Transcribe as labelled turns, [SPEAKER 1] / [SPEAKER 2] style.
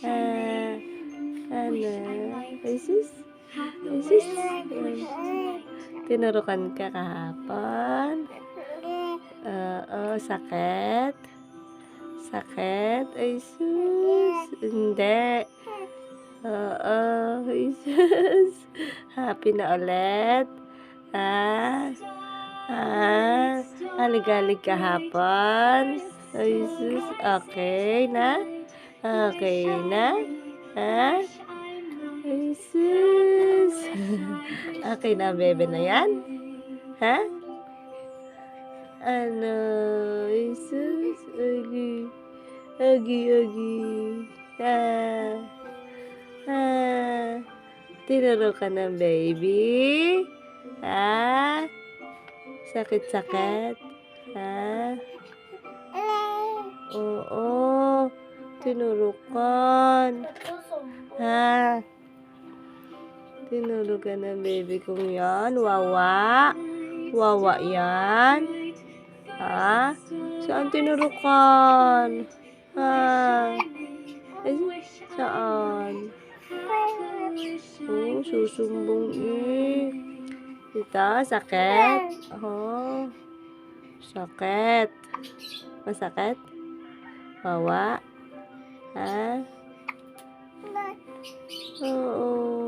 [SPEAKER 1] Ah, ano? Isis? Isis? Tinurukan ka kahapon? Oo, sakit? Sakit? Ay, sus. Hindi. Oo, ay, sus. Happy na ulit? Ah, Alig-alig kahapon? Ay, sus. Okay na? Okay na? Ha? Ay, sus. Okay na, bebe na yan? Ha? Ano? Ay, sus. Agi. Agi, agi. Ah. Tinuro ka ng baby? Sakit-sakit? Oo. Tinurukan. Tinuro ka ng baby kong yan? Wawa? Wawa yan? Saan tinurukan? Ay, saan? Oh, susumbong eh. Ito, sakit? Oh, sakit. Masakit? Wawa? Oo.